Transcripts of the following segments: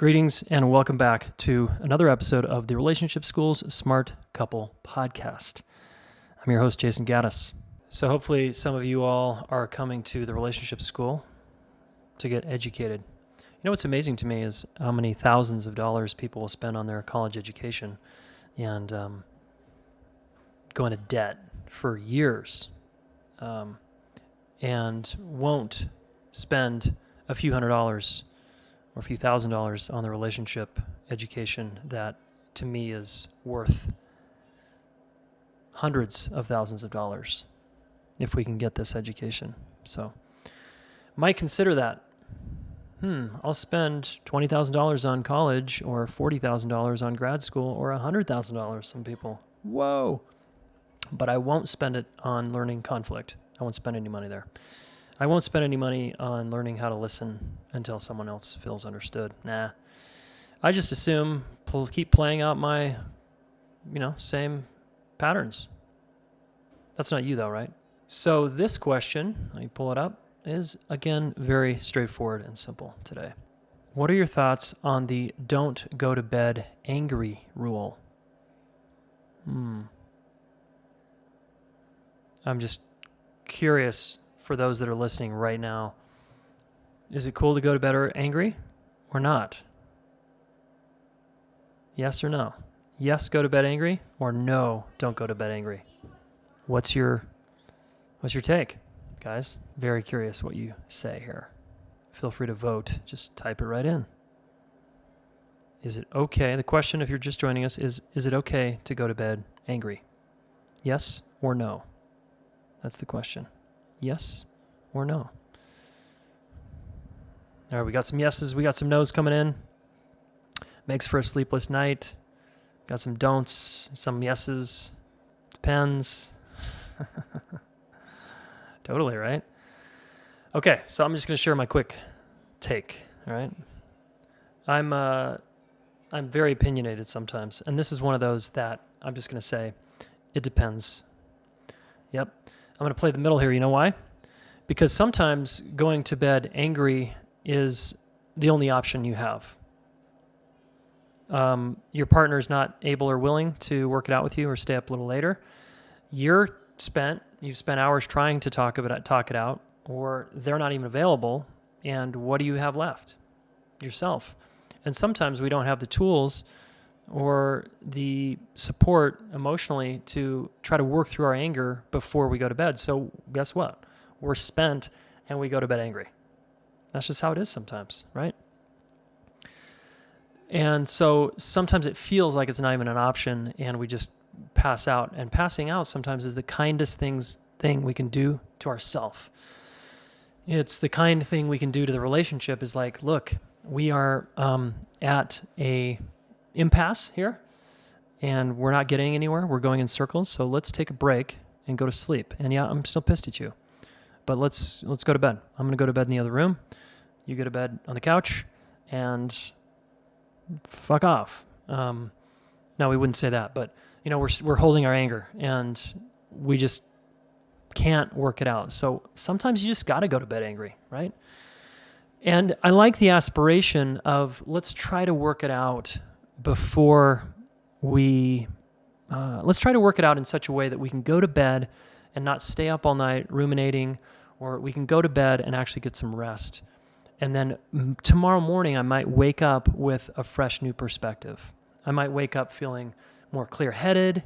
Greetings and welcome back to another episode of the Relationship School's Smart Couple Podcast. I'm your host, Jayson Gaddis. So hopefully some of you all are coming to the Relationship School to get educated. You know what's amazing to me is how many thousands of dollars people will spend on their college education and go into debt for years and won't spend a few $100s or a few $1,000s on the relationship education that to me is worth hundreds of thousands of dollars if we can get this education. So might consider that. I'll spend $20,000 on college or $40,000 on grad school or $100,000, some people. Whoa. But I won't spend it on learning conflict. I won't spend any money there. I won't spend any money on learning how to listen until someone else feels understood. Nah. I just assume keep playing out my, same patterns. That's not you though, right? So this question, let me pull it up, is again very straightforward and simple today. What are your thoughts on the don't go to bed angry rule? I'm just curious for those that are listening right now. Is it cool to go to bed angry or not? Yes or no? Yes, go to bed angry, or no, don't go to bed angry. What's your take, guys? Very curious what you say here. Feel free to vote. Just type it right in. Is it okay? The question, if you're just joining us, is it okay to go to bed angry? Yes or no? That's the question. Yes or no? All right, we got some yeses. We got some nos coming in. Makes for a sleepless night. Got some don'ts, some yeses. Depends. Totally, right? Okay, so I'm just going to share my quick take, all right? I'm very opinionated sometimes, and this is one of those that I'm just going to say, it depends. Yep. I'm going to play the middle here. You know why? Because sometimes going to bed angry is the only option you have. Your partner's not able or willing to work it out with you or stay up a little later. You've spent hours trying to talk it out, or they're not even available. And what do you have left? Yourself. And sometimes we don't have the tools or the support emotionally to try to work through our anger before we go to bed. So guess what? We're spent and we go to bed angry. That's just how it is sometimes, right? And so sometimes it feels like it's not even an option and we just pass out. And passing out sometimes is the kindest thing we can do to ourselves. It's the kind thing we can do to the relationship is like, look, we are at a impasse here and we're not getting anywhere. We're going in circles. So let's take a break and go to sleep. And yeah, I'm still pissed at you, but let's go to bed. I'm going to go to bed in the other room. You go to bed on the couch and fuck off. No, we wouldn't say that, but we're holding our anger and we just can't work it out. So sometimes you just got to go to bed angry, right? And I like the aspiration of let's try to work it out before let's try to work it out in such a way that we can go to bed and not stay up all night ruminating, or we can go to bed and actually get some rest. And then tomorrow morning, I might wake up with a fresh new perspective. I might wake up feeling more clear-headed.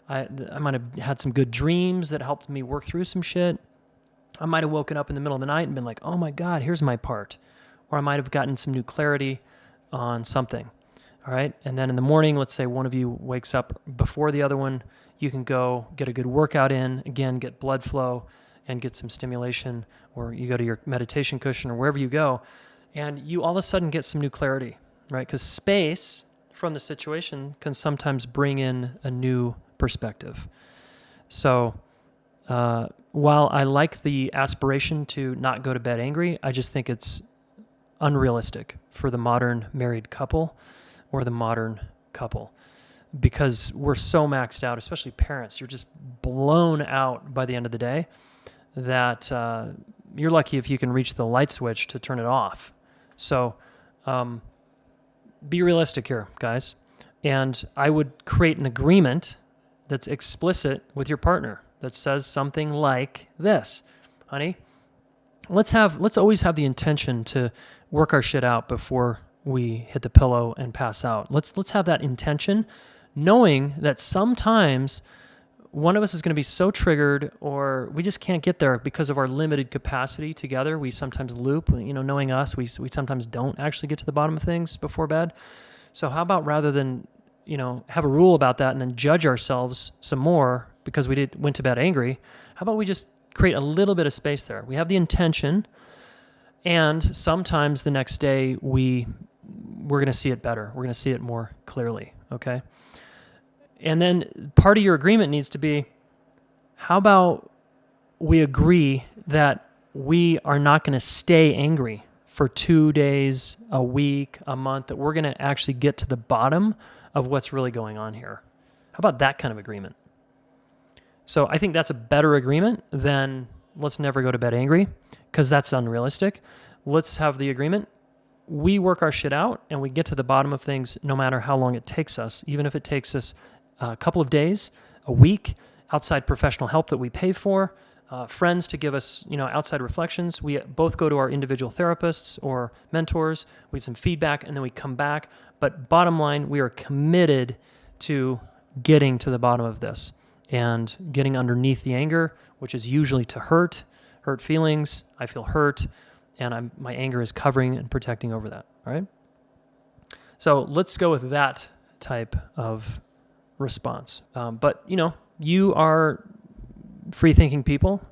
I might have had some good dreams that helped me work through some shit. I might have woken up in the middle of the night and been like, oh my God, here's my part. Or I might have gotten some new clarity on something. All right. And then in the morning, let's say one of you wakes up before the other one, you can go get a good workout in, again, get blood flow and get some stimulation, or you go to your meditation cushion or wherever you go, and you all of a sudden get some new clarity, right? Because space from the situation can sometimes bring in a new perspective. So while I like the aspiration to not go to bed angry, I just think it's unrealistic for the modern married couple or the modern couple, because we're so maxed out, especially parents. You're just blown out by the end of the day that you're lucky if you can reach the light switch to turn it off. So be realistic here, guys. And I would create an agreement that's explicit with your partner that says something like this: honey, let's always have the intention to work our shit out before we hit the pillow and pass out. Let's have that intention, knowing that sometimes one of us is going to be so triggered, or we just can't get there because of our limited capacity together. We sometimes loop, knowing us, we sometimes don't actually get to the bottom of things before bed. So how about, rather than, have a rule about that and then judge ourselves some more because we went to bed angry, how about we just create a little bit of space there? We have the intention, and sometimes the next day we're going to see it better. We're going to see it more clearly, okay? And then part of your agreement needs to be, how about we agree that we are not going to stay angry for 2 days, a week, a month, that we're going to actually get to the bottom of what's really going on here. How about that kind of agreement? So I think that's a better agreement than let's never go to bed angry, because that's unrealistic. Let's have the agreement. We work our shit out and we get to the bottom of things no matter how long it takes us, even if it takes us a couple of days, a week, outside professional help that we pay for, friends to give us, outside reflections. We both go to our individual therapists or mentors, we get some feedback, and then we come back. But bottom line, we are committed to getting to the bottom of this and getting underneath the anger, which is usually to hurt feelings. I feel hurt, and my anger is covering and protecting over that, all right? So let's go with that type of response. But, you are free-thinking people.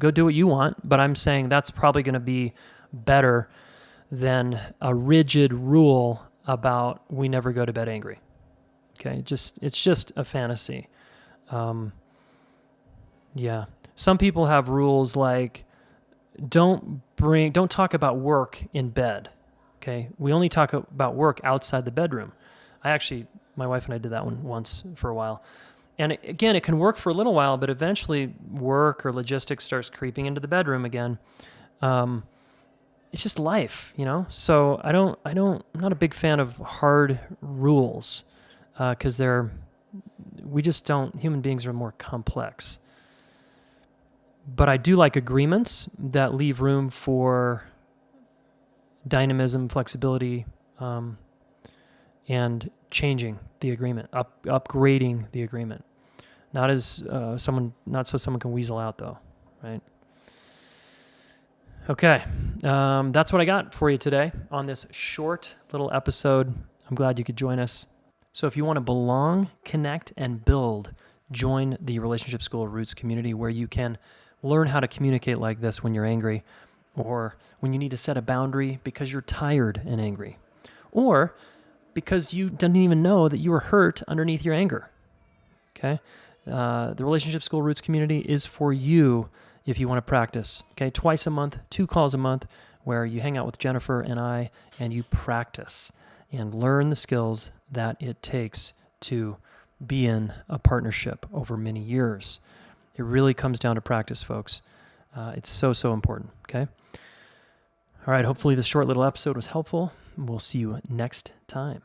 Go do what you want, but I'm saying that's probably going to be better than a rigid rule about we never go to bed angry. Okay, it's just a fantasy. Yeah. Some people have rules like don't talk about work in bed. Okay, we only talk about work outside the bedroom. My wife and I did that one once for a while. And again, it can work for a little while, but eventually work or logistics starts creeping into the bedroom again. It's just life, So I'm not a big fan of hard rules, because human beings are more complex. But I do like agreements that leave room for dynamism, flexibility, and changing the agreement, upgrading the agreement. Not so someone can weasel out, though, right? Okay, that's what I got for you today on this short little episode. I'm glad you could join us. So if you want to belong, connect, and build, join the Relationship School of Roots community, where you can learn how to communicate like this when you're angry, or when you need to set a boundary because you're tired and angry, or because you didn't even know that you were hurt underneath your anger. Okay? The Relationship School Roots community is for you if you want to practice. Okay? Twice a month, 2 calls a month, where you hang out with Jennifer and I, and you practice and learn the skills that it takes to be in a partnership over many years. It really comes down to practice, folks. It's so, so important. Okay? All right. Hopefully this short little episode was helpful. We'll see you next time.